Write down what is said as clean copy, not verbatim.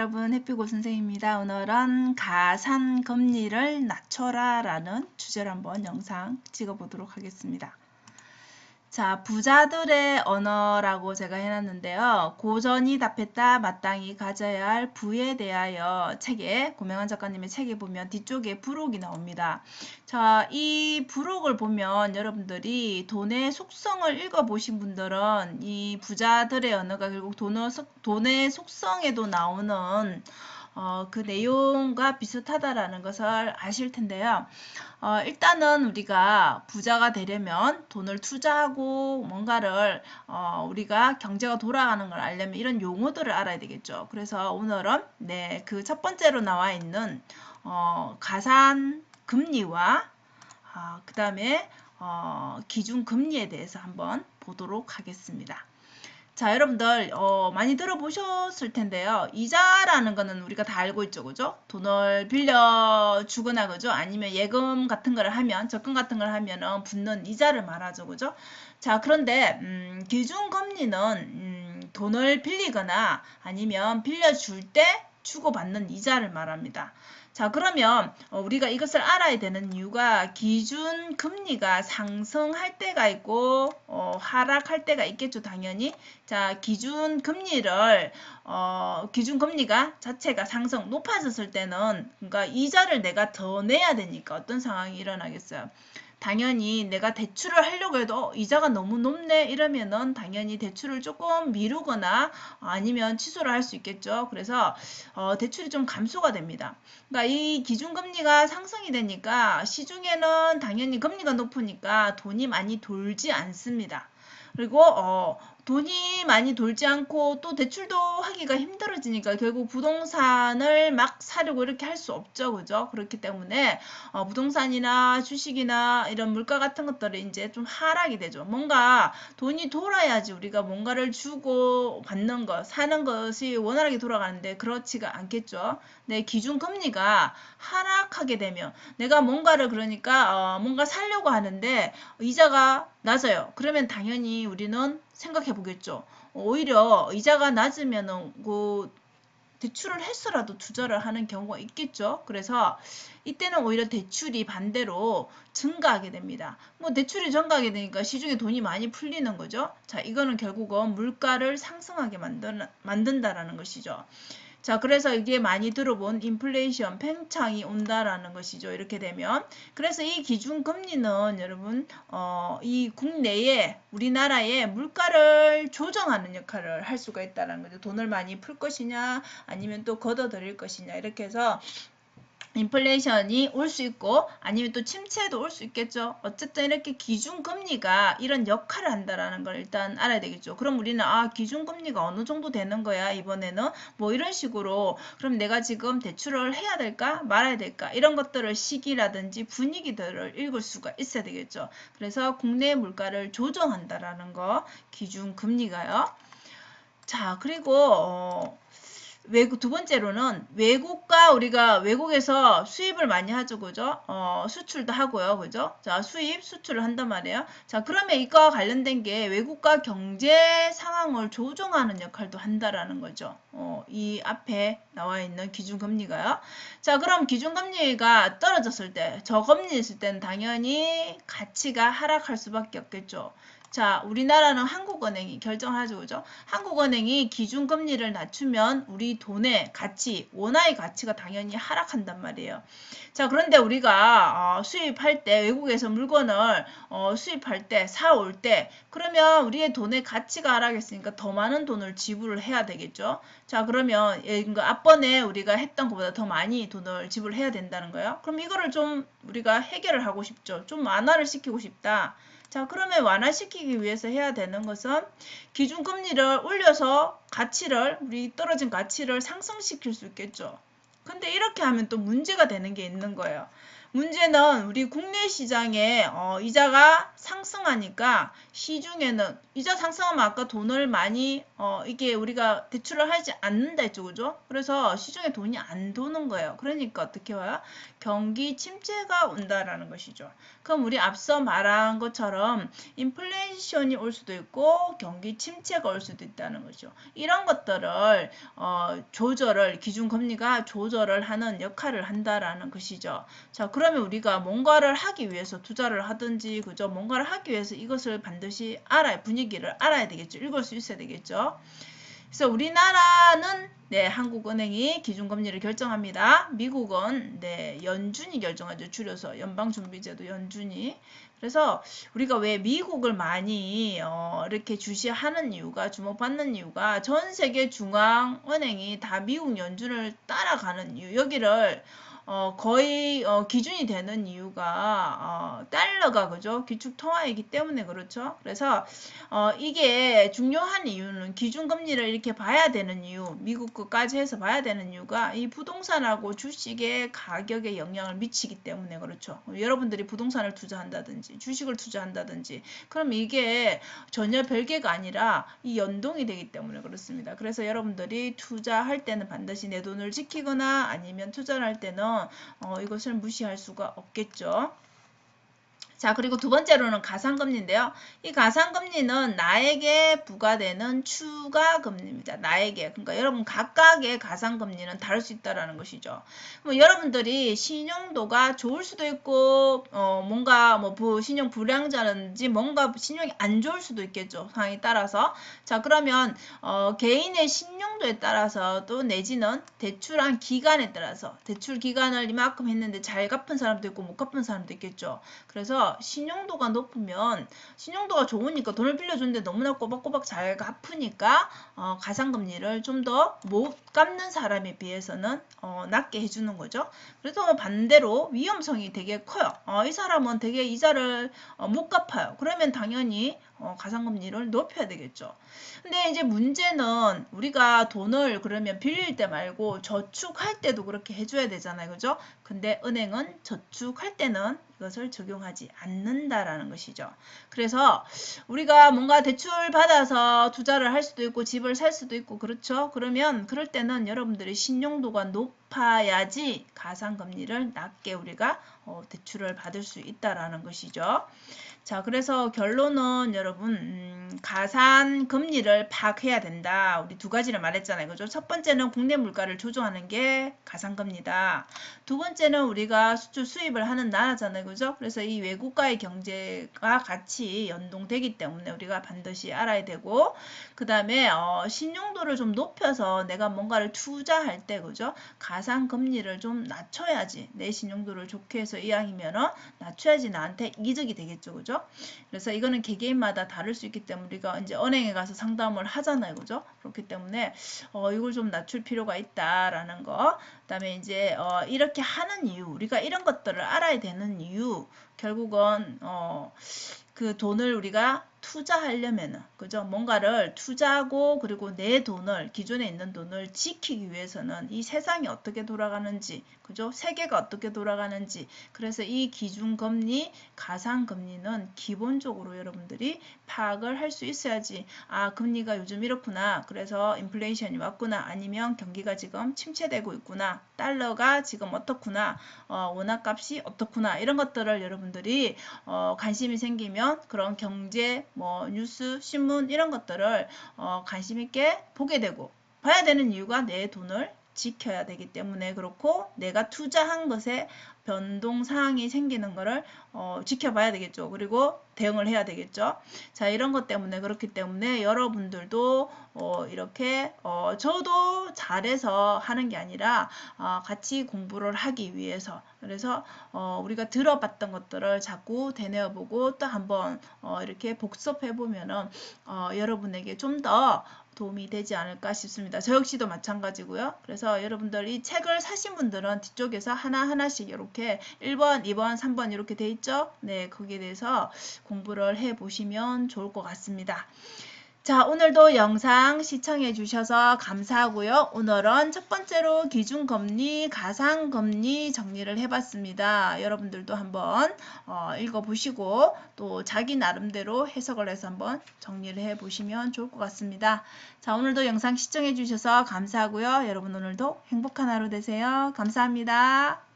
여러분, 해피고 선생입니다. 오늘은 가산금리를 낮춰라 라는 주제로 한번 영상 찍어보도록 하겠습니다. 자, 부자들의 언어라고 제가 해놨는데요. 고전이 답했다 마땅히 가져야 할 부에 대하여 책에, 고명환 작가님의 책에 보면 뒤쪽에 부록이 나옵니다. 자, 이 부록을 보면 여러분들이 돈의 속성을 읽어보신 분들은 이 부자들의 언어가 결국 돈의 속성에도 나오는 그 내용과 비슷하다라는 것을 아실 텐데요. 일단은 우리가 부자가 되려면 돈을 투자하고 뭔가를 우리가 경제가 돌아가는 걸 알려면 이런 용어들을 알아야 되겠죠. 그래서 오늘은 그 첫 번째로 나와 있는 가산 금리와 그 다음에 기준 금리에 대해서 한번 보도록 하겠습니다. 자, 여러분들 많이 들어보셨을 텐데요. 이자라는 거는 우리가 다 알고 있죠, 그죠? 돈을 빌려주거나, 그죠? 아니면 예금 같은 걸 하면, 적금 같은 걸 하면은 붙는 이자를 말하죠, 그죠? 자, 그런데 기준금리는 돈을 빌리거나 아니면 빌려줄 때 주고받는 이자를 말합니다. 자, 그러면 우리가 이것을 알아야 되는 이유가 기준금리가 상승할 때가 있고 하락할 때가 있겠죠, 당연히. 자, 기준금리가 자체가 높아졌을 때는, 그러니까 이자를 내가 더 내야 되니까 어떤 상황이 일어나겠어요? 당연히 내가 대출을 하려고 해도 이자가 너무 높네 이러면은 당연히 대출을 조금 미루거나 아니면 취소를 할 수 있겠죠. 그래서 대출이 좀 감소가 됩니다. 그러니까 이 기준금리가 상승이 되니까 시중에는 당연히 금리가 높으니까 돈이 많이 돌지 않습니다. 그리고 돈이 많이 돌지 않고 또 대출도 하기가 힘들어지니까 결국 부동산을 막 사려고 이렇게 할 수 없죠. 그죠? 그렇기 때문에 부동산이나 주식이나 이런 물가 같은 것들이 이제 좀 하락이 되죠. 뭔가 돈이 돌아야지 우리가 뭔가를 주고 받는 것, 사는 것이 원활하게 돌아가는데 그렇지가 않겠죠. 내 기준금리가 하락하게 되면 내가 뭔가를 그러니까 뭔가 사려고 하는데 이자가 낮아요. 그러면 당연히 우리는 생각해 보겠죠. 오히려 이자가 낮으면은 대출을 해서라도 투자를 하는 경우가 있겠죠. 그래서 이때는 오히려 대출이 반대로 증가하게 됩니다. 뭐 대출이 증가하게 되니까 시중에 돈이 많이 풀리는 거죠. 자, 이거는 결국은 물가를 상승하게 만든다라는 것이죠. 자, 그래서 이게 많이 들어본 인플레이션, 팽창이 온다라는 것이죠. 이렇게 되면. 그래서 이 기준금리는 여러분, 이 국내에, 우리나라의 물가를 조정하는 역할을 할 수가 있다는 거죠. 돈을 많이 풀 것이냐, 아니면 또 걷어들일 것이냐, 이렇게 해서 인플레이션이 올 수 있고 아니면 또 침체도 올 수 있겠죠. 어쨌든 이렇게 기준금리가 이런 역할을 한다라는 걸 일단 알아야 되겠죠. 그럼 우리는 기준금리가 어느 정도 되는 거야 이번에는 뭐 이런 식으로 그럼 내가 지금 대출을 해야 될까 말아야 될까 이런 것들을 시기라든지 분위기들을 읽을 수가 있어야 되겠죠. 그래서 국내 물가를 조정한다라는 거 기준금리가요. 자, 그리고 두 번째로는 우리가 외국에서 수입을 많이 하죠, 그죠? 수출도 하고요, 그죠? 자, 수출을 한단 말이에요. 자, 그러면 이거와 관련된 게 외국과 경제 상황을 조정하는 역할도 한다라는 거죠. 이 앞에 나와 있는 기준금리가요. 자, 그럼 기준금리가 떨어졌을 때, 저금리 있을 때는 당연히 가치가 하락할 수밖에 없겠죠. 자, 우리나라는 한국은행이 결정하죠, 그죠? 한국은행이 기준금리를 낮추면 우리 돈의 가치, 원화의 가치가 당연히 하락한단 말이에요. 자, 그런데 우리가 수입할 때, 외국에서 물건을 수입할 때, 사올 때, 그러면 우리의 돈의 가치가 하락했으니까 더 많은 돈을 지불을 해야 되겠죠. 자, 그러면 앞번에 우리가 했던 것보다 더 많이 돈을 지불해야 된다는 거예요. 그럼 이거를 좀 우리가 해결을 하고 싶죠. 좀 완화를 시키고 싶다. 자, 그러면 완화시키기 위해서 해야 되는 것은 기준금리를 올려서 우리 떨어진 가치를 상승시킬 수 있겠죠. 근데 이렇게 하면 또 문제가 되는 게 있는 거예요. 문제는 우리 국내 시장에 이자가 상승하니까 시중에는 이자 상승하면 아까 돈을 많이 이게 우리가 대출을 하지 않는다 했죠, 그죠? 그래서 시중에 돈이 안 도는 거예요. 그러니까 어떻게 와요? 경기 침체가 온다라는 것이죠. 그럼 우리 앞서 말한 것처럼 인플레이션이 올 수도 있고 경기 침체가 올 수도 있다는 거죠. 이런 것들을 조절을 기준금리가 조절을 하는 역할을 한다라는 것이죠. 자, 그러면 우리가 뭔가를 하기 위해서 투자를 하든지 그죠? 뭔가를 하기 위해서 이것을 반드시 분위기를 알아야 되겠죠. 읽을 수 있어야 되겠죠. 그래서 우리나라는 한국은행이 기준금리를 결정합니다. 미국은 연준이 결정하죠. 줄여서 연방준비제도 연준이. 그래서 우리가 왜 미국을 많이 이렇게 주시하는 이유가 주목받는 이유가 전 세계 중앙은행이 다 미국 연준을 따라가는 이유. 여기를 거의 기준이 되는 이유가 달러가 그죠? 기축통화이기 때문에 그렇죠. 그래서 이게 중요한 이유는 기준금리를 이렇게 봐야 되는 이유, 미국 것까지 해서 봐야 되는 이유가 이 부동산하고 주식의 가격에 영향을 미치기 때문에 그렇죠. 여러분들이 부동산을 투자한다든지 주식을 투자한다든지 그럼 이게 전혀 별개가 아니라 이 연동이 되기 때문에 그렇습니다. 그래서 여러분들이 투자할 때는 반드시 내 돈을 지키거나 아니면 투자를 할 때는 이것을 무시할 수가 없겠죠. 자, 그리고 두 번째로는 가상금리인데요. 이 가상금리는 나에게 부과되는 추가금리입니다. 나에게. 그러니까 여러분 각각의 가상금리는 다를 수 있다는 것이죠. 뭐 여러분들이 신용도가 좋을 수도 있고 뭔가 뭐 신용 불량자라든지 뭔가 신용이 안 좋을 수도 있겠죠. 상황에 따라서. 자, 그러면 개인의 신용도에 따라서 또 내지는 대출한 기간에 따라서 대출 기간을 이만큼 했는데 잘 갚은 사람도 있고 못 갚은 사람도 있겠죠. 그래서 신용도가 높으면 신용도가 좋으니까 돈을 빌려줬는데 너무나 꼬박꼬박 잘 갚으니까 가상금리를 좀 더 못 갚는 사람에 비해서는 낮게 해주는 거죠. 그래서 반대로 위험성이 되게 커요. 이 사람은 되게 이자를 못 갚아요. 그러면 당연히 가상금리를 높여야 되겠죠. 근데 이제 문제는 우리가 돈을 그러면 빌릴 때 말고 저축할 때도 그렇게 해줘야 되잖아요. 그죠? 근데 은행은 저축할 때는 이것을 적용하지 않는다라는 것이죠. 그래서 우리가 뭔가 대출 받아서 투자를 할 수도 있고 집을 살 수도 있고 그렇죠. 그러면 그럴 때는 여러분들이 신용도가 높아야지 가상금리를 낮게 우리가 대출을 받을 수 있다라는 것이죠. 자, 그래서 결론은 여러분 가산 금리를 파악해야 된다. 우리 두 가지를 말했잖아요. 그죠? 첫 번째는 국내 물가를 조정하는 게 가상금리다. 두 번째는 우리가 수출 수입을 하는 나라잖아요. 그죠? 그래서 이 외국과의 경제가 같이 연동되기 때문에 우리가 반드시 알아야 되고 그 다음에 신용도를 좀 높여서 내가 뭔가를 투자할 때 그죠? 가상금리를 좀 낮춰야지 내 신용도를 좋게 해서 이왕이면은 낮춰야지 나한테 이득이 되겠죠. 그죠? 그래서 이거는 개개인마다 다를 수 있기 때문에 우리가 이제 은행에 가서 상담을 하잖아요. 그죠? 그렇기 때문에 이걸 좀 낮출 필요가 있다라는 거. 그다음에 이제 이렇게 하는 이유, 우리가 이런 것들을 알아야 되는 이유, 결국은 그 돈을 우리가 투자하려면은 그죠? 뭔가를 투자하고 그리고 내 돈을 기존에 있는 돈을 지키기 위해서는 이 세상이 어떻게 돌아가는지 그죠? 세계가 어떻게 돌아가는지 그래서 이 기준금리, 가상금리는 기본적으로 여러분들이 파악을 할 수 있어야지 금리가 요즘 이렇구나 그래서 인플레이션이 왔구나 아니면 경기가 지금 침체되고 있구나 달러가 지금 어떻구나 원화값이 어떻구나 이런 것들을 여러분들이 관심이 생기면 그런 경제 뉴스 신문 이런 것들을 관심 있게 보게 되고 봐야 되는 이유가 내 돈을 지켜야 되기 때문에 그렇고 내가 투자한 것에 변동 사항이 생기는 거를 지켜봐야 되겠죠. 그리고 대응을 해야 되겠죠. 자, 이런 것 때문에 그렇기 때문에 여러분들도 이렇게 저도 잘해서 하는 게 아니라 같이 공부를 하기 위해서 그래서 우리가 들어봤던 것들을 자꾸 되뇌어보고 또 한번 이렇게 복습해보면은 여러분에게 좀 더 도움이 되지 않을까 싶습니다. 저 역시도 마찬가지고요. 그래서 여러분들 이 책을 사신 분들은 뒤쪽에서 하나하나씩 이렇게 1번, 2번, 3번 이렇게 돼 있죠? 네, 거기에 대해서 공부를 해 보시면 좋을 것 같습니다. 자, 오늘도 영상 시청해 주셔서 감사하고요. 오늘은 첫 번째로 기준금리, 가상금리 정리를 해봤습니다. 여러분들도 한번 읽어보시고 또 자기 나름대로 해석을 해서 한번 정리를 해보시면 좋을 것 같습니다. 자, 오늘도 영상 시청해 주셔서 감사하고요. 여러분 오늘도 행복한 하루 되세요. 감사합니다.